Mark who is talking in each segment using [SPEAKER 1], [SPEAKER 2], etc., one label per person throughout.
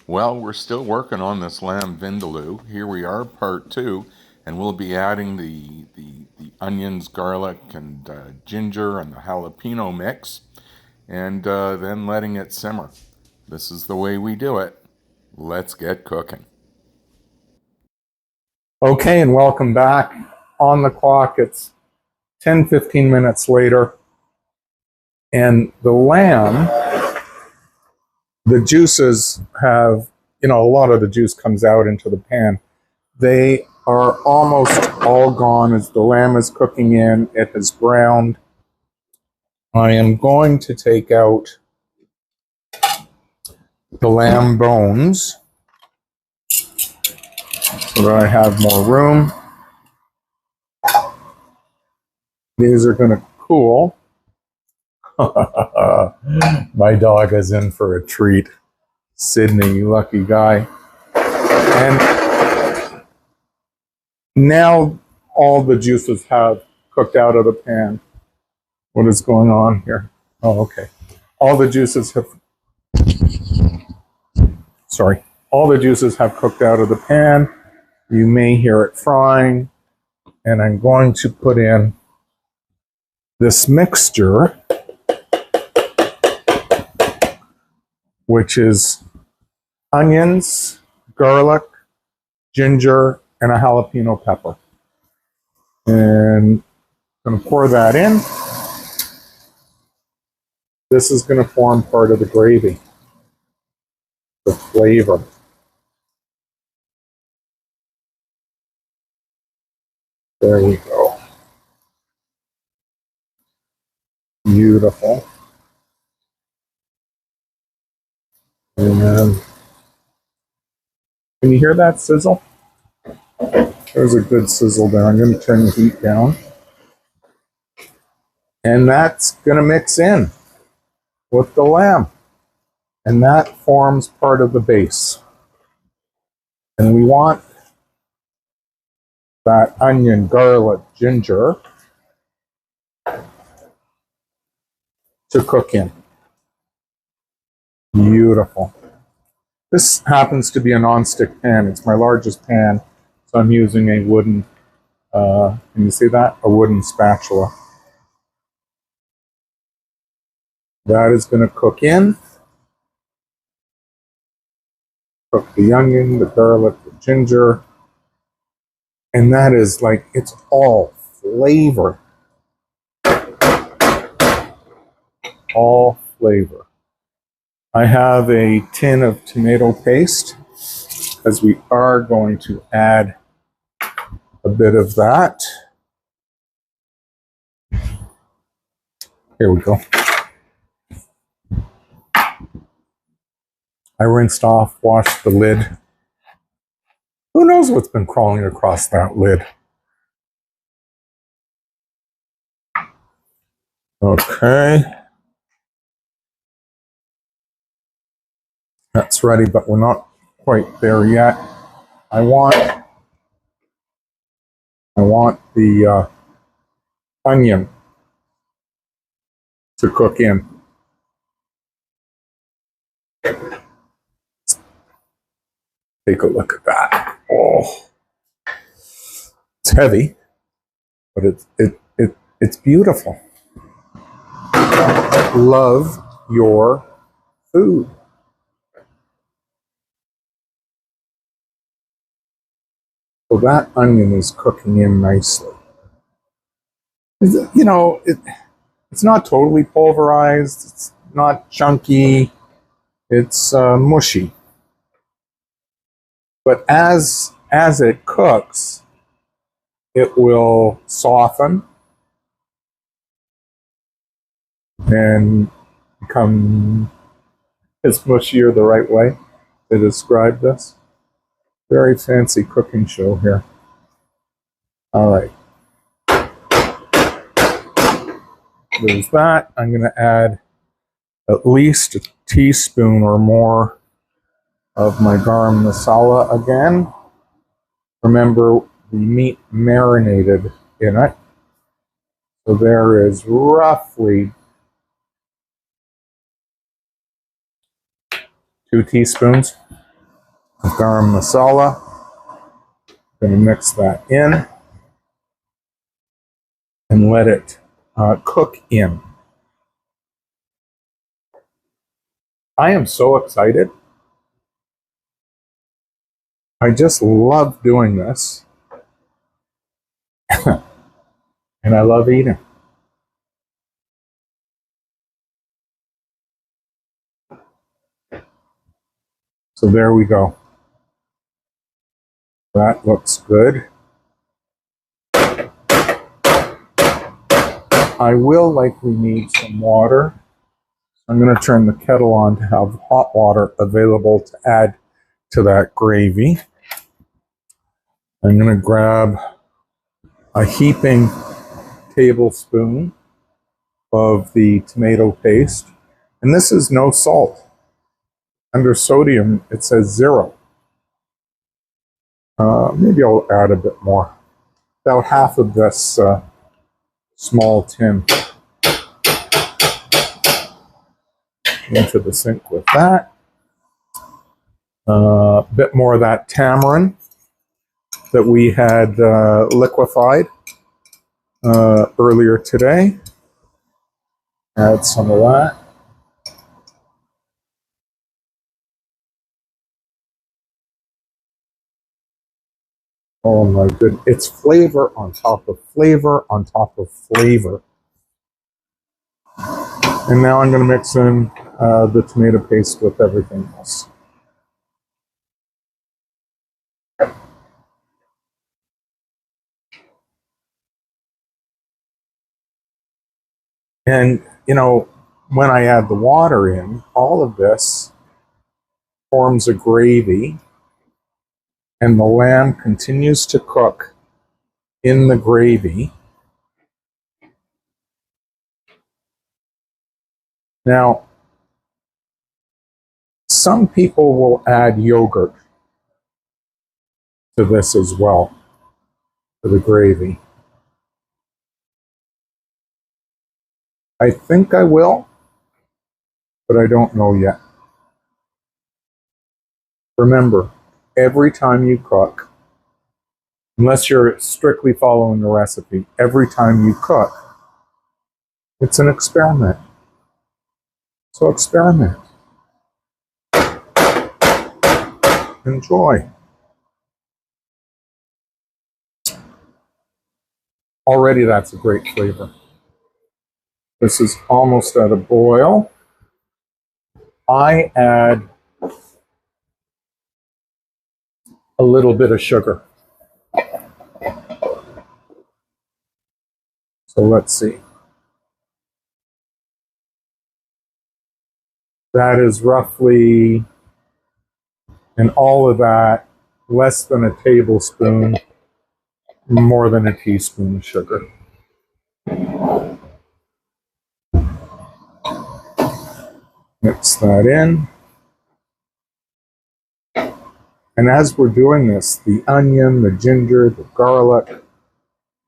[SPEAKER 1] Well, we're still working on this lamb vindaloo. Here we are, part two, and we'll be adding the onions, garlic, and ginger and the jalapeno mix, and then letting it simmer. This is the way we do it. Let's get cooking.
[SPEAKER 2] Okay, and welcome back. On the clock, it's 10-15 minutes later, and the lamb, the juices have, a lot of the juice comes out into the pan. They are almost all gone as the lamb is cooking in. It has browned. I am going to take out the lamb bones so that I have more room. These are going to cool. My dog is in for a treat. Sydney, you lucky guy. And now all the juices have cooked out of the pan. What is going on here? Oh, okay. All the juices have cooked out of the pan. You may hear it frying. And I'm going to put in this mixture, which is onions, garlic, ginger, and a jalapeno pepper. And I'm going to pour that in. This is going to form part of the gravy, the flavor. There we go. Beautiful. And can you hear that sizzle? There's a good sizzle there. I'm going to turn the heat down. And that's going to mix in with the lamb. And that forms part of the base. And we want that onion, garlic, ginger to cook in. Beautiful. This happens to be a non-stick pan. It's my largest pan, so I'm using a wooden, can you see that? A wooden spatula. That is going to cook in. Cook the onion, the garlic, the ginger. And that is like, it's all flavor. All flavor. I have a tin of tomato paste, as we are going to add a bit of that. Here we go. I rinsed off, washed the lid. Who knows what's been crawling across that lid? Okay. That's ready, but we're not quite there yet. I want the onion to cook in. Take a look at that. Oh, it's heavy, but it's beautiful. Love your food. So that onion is cooking in nicely. It's not totally pulverized. It's not chunky. It's mushy. But as it cooks, it will soften and become, is mushier the right way to describe this? Very fancy cooking show here. All right. There's that. I'm going to add at least a teaspoon or more of my garam masala again. Remember, the meat marinated in it. So there is roughly 2 teaspoons. garam masala. Going to mix that in and let it cook in. I am so excited. I just love doing this. And I love eating. So there we go. That looks good. I will likely need some water. I'm going to turn the kettle on to have hot water available to add to that gravy. I'm going to grab a heaping tablespoon of the tomato paste. And this is no salt. Under sodium, it says 0. Maybe I'll add a bit more. About half of this small tin into the sink with that. A bit more of that tamarind that we had liquefied earlier today. Add some of that. Oh my goodness, it's flavor on top of flavor on top of flavor. And now I'm going to mix in the tomato paste with everything else. And, you know, when I add the water in, all of this forms a gravy, and the lamb continues to cook in the gravy. Now, some people will add yogurt to this as well, to the gravy. I think I will, but I don't know yet. Remember, every time you cook, unless you're strictly following the recipe, every time you cook, it's an experiment. So experiment. Enjoy. Already that's a great flavor. This is almost at a boil. I add a little bit of sugar. So let's see. That is roughly, in all of that, less than a tablespoon, more than a teaspoon of sugar. Mix that in. And as we're doing this, the onion, the ginger, the garlic,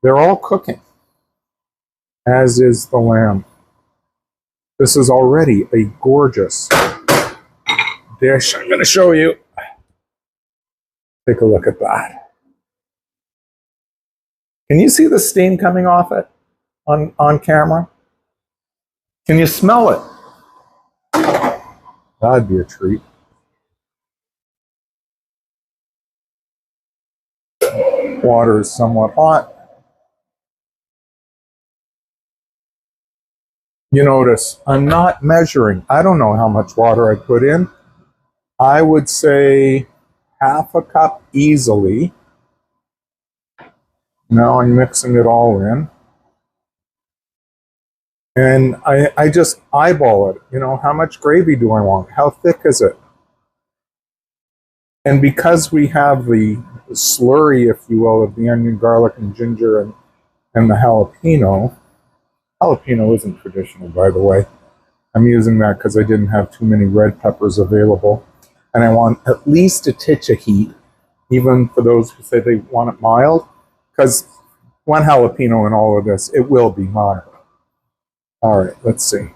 [SPEAKER 2] they're all cooking, as is the lamb. This is already a gorgeous dish. I'm going to show you. Take a look at that. Can you see the steam coming off it on camera? Can you smell it? That'd be a treat. Water is somewhat hot. You notice I'm not measuring. I don't know how much water I put in. I would say half a cup easily. Now I'm mixing it all in. And I just eyeball it. You know, how much gravy do I want? How thick is it? And because we have the slurry, if you will, of the onion, garlic, and ginger and the jalapeno. Jalapeno isn't traditional, by the way. I'm using that because I didn't have too many red peppers available. And I want at least a titch of heat, even for those who say they want it mild, because one jalapeno in all of this, it will be mild. All right, let's see.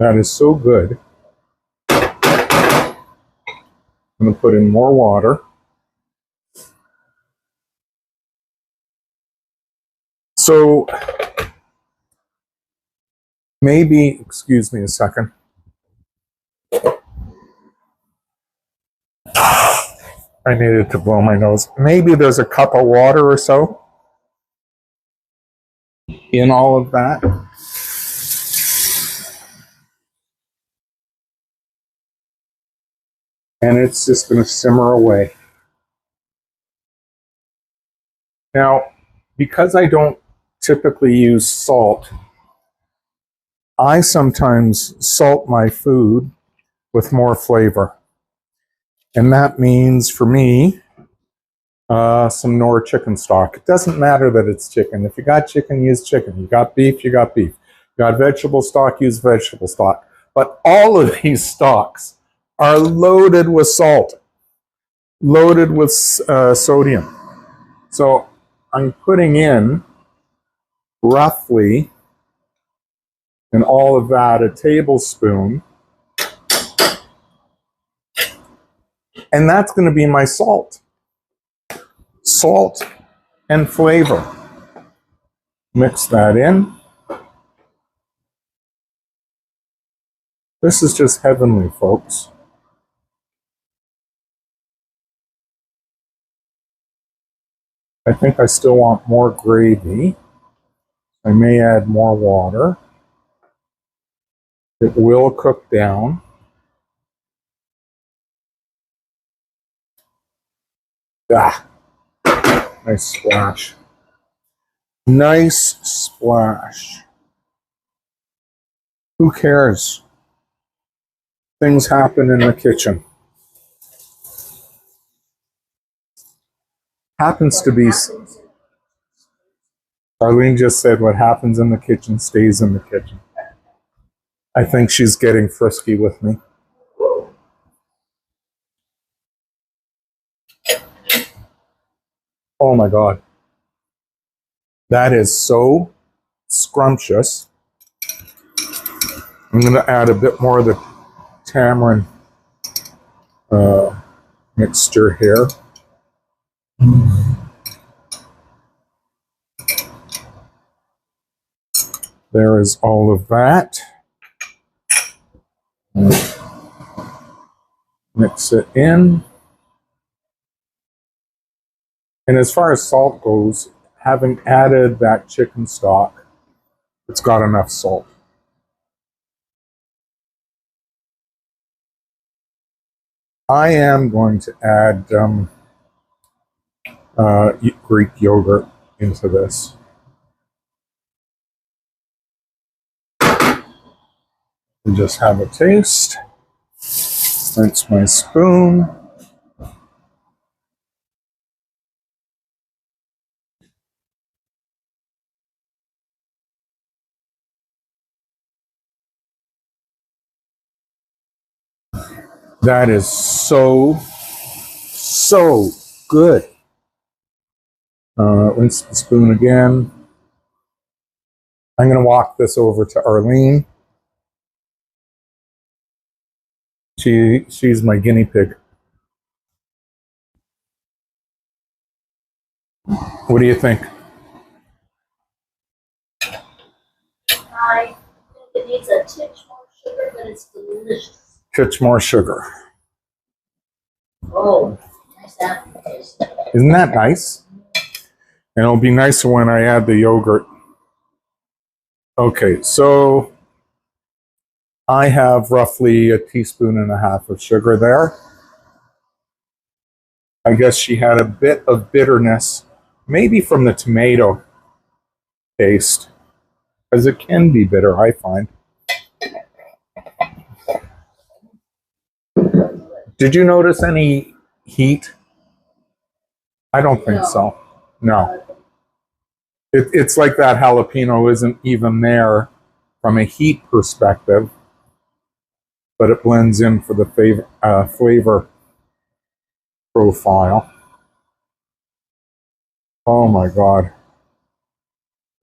[SPEAKER 2] That is so good. I'm going to put in more water. So maybe, excuse me a second. I needed to blow my nose. Maybe there's a cup of water or so in all of that. And it's just going to simmer away. Now, because I don't typically use salt, I sometimes salt my food with more flavor. And that means, for me, some Knorr chicken stock. It doesn't matter that it's chicken. If you got chicken, use chicken. You got beef, you got beef. You got vegetable stock, use vegetable stock. But all of these stocks are loaded with salt, loaded with sodium. So I'm putting in roughly, in all of that, a tablespoon. And that's going to be my salt. Salt and flavor. Mix that in. This is just heavenly, folks. I think I still want more gravy. I may add more water. It will cook down. Ah, nice splash. Nice splash. Who cares? Things happen in the kitchen. Happens to be... Arlene just said what happens in the kitchen stays in the kitchen. I think she's getting frisky with me. Oh my God. That is so scrumptious. I'm going to add a bit more of the tamarind mixture here. There is all of that. Mix it in. And as far as salt goes, having added that chicken stock, it's got enough salt. I am going to add Greek yogurt into this. And just have a taste. Rinse my spoon. That is so good. Rinse the spoon again. I'm going to walk this over to Arlene. She's my guinea pig. What do you think?
[SPEAKER 3] I think it needs a titch more sugar, but it's delicious.
[SPEAKER 2] Titch more sugar.
[SPEAKER 3] Oh, nice aftertaste.
[SPEAKER 2] Isn't that nice? And it'll be nicer when I add the yogurt. Okay, so I have roughly a teaspoon and a half of sugar there. I guess she had a bit of bitterness, maybe from the tomato taste, because it can be bitter, I find. Did you notice any heat? I don't think so. No. It's like that jalapeno isn't even there from a heat perspective, but it blends in for the flavor profile. Oh my God.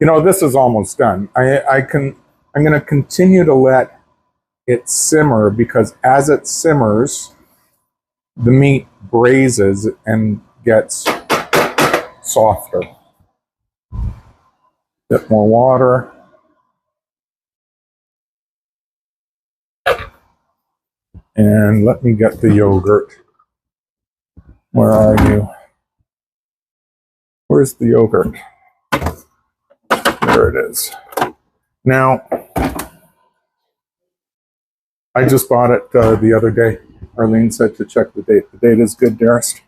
[SPEAKER 2] You know, this is almost done. I'm going to continue to let it simmer, because as it simmers, the meat braises and gets softer. Bit more water. And let me get the yogurt. Where are you? Where's the yogurt? There it is. Now, I just bought it the other day. Arlene said to check the date. The date is good, dearest.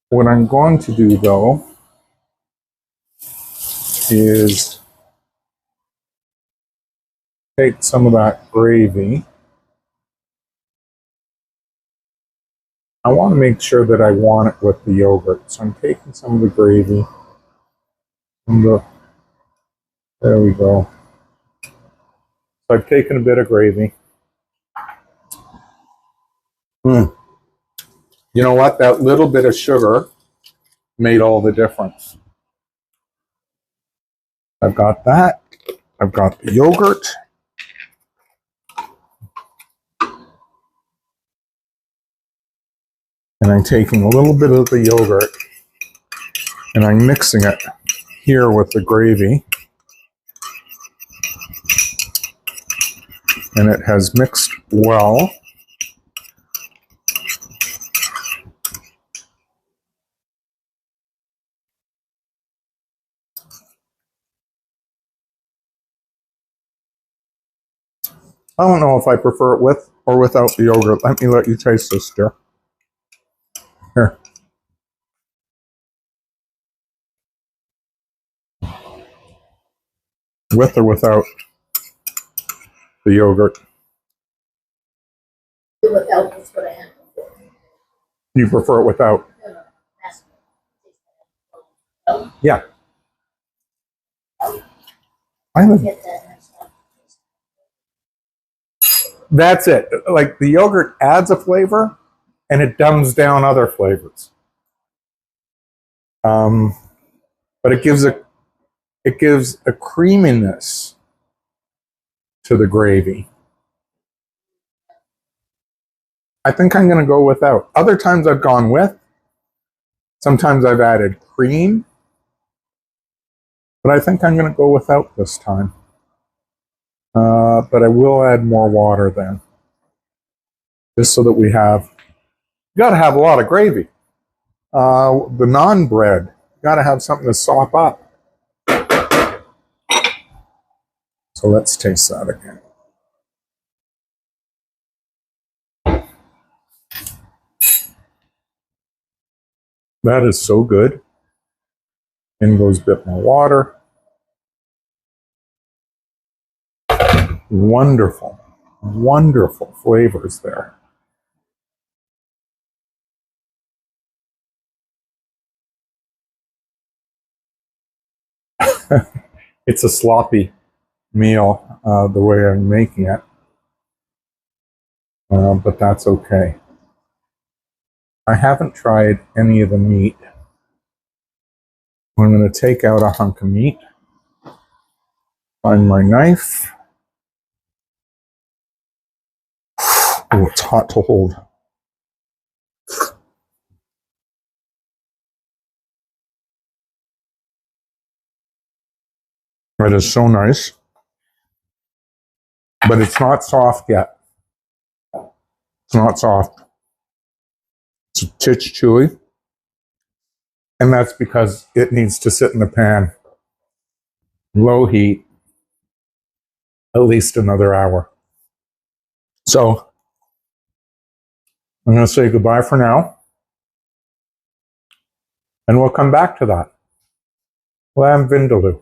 [SPEAKER 2] What I'm going to do, though, is take some of that gravy. I want to make sure that I want it with the yogurt. So I'm taking some of the gravy. There we go. So I've taken a bit of gravy. You know what? That little bit of sugar made all the difference. I've got that. I've got the yogurt. And I'm taking a little bit of the yogurt and I'm mixing it here with the gravy. And it has mixed well. I don't know if I prefer it with or without the yogurt. Let me let you taste this, dear. Here. With or without the yogurt?
[SPEAKER 3] Without is what I had before.
[SPEAKER 2] You prefer it without?
[SPEAKER 3] No, no, that's
[SPEAKER 2] Yeah. I would.
[SPEAKER 3] get that next time.
[SPEAKER 2] That's it. Like the yogurt adds a flavor and it dumbs down other flavors. But it gives a creaminess to the gravy. I think I'm going to go without. Other times I've gone with. Sometimes I've added cream. But I think I'm going to go without this time. But I will add more water then. Just so that we have, you got to have a lot of gravy. The naan bread, you got to have something to sop up. So let's taste that again. That is so good. In goes a bit more water. Wonderful, wonderful flavors there. It's a sloppy meal, the way I'm making it. But that's okay. I haven't tried any of the meat. I'm going to take out a hunk of meat. Find my knife. Oh, it's hot to hold. It is so nice. But it's not soft yet. It's not soft. It's a titch chewy. And that's because it needs to sit in the pan. Low heat. At least another hour. So, I'm going to say goodbye for now. And we'll come back to that. Lamb Vindaloo.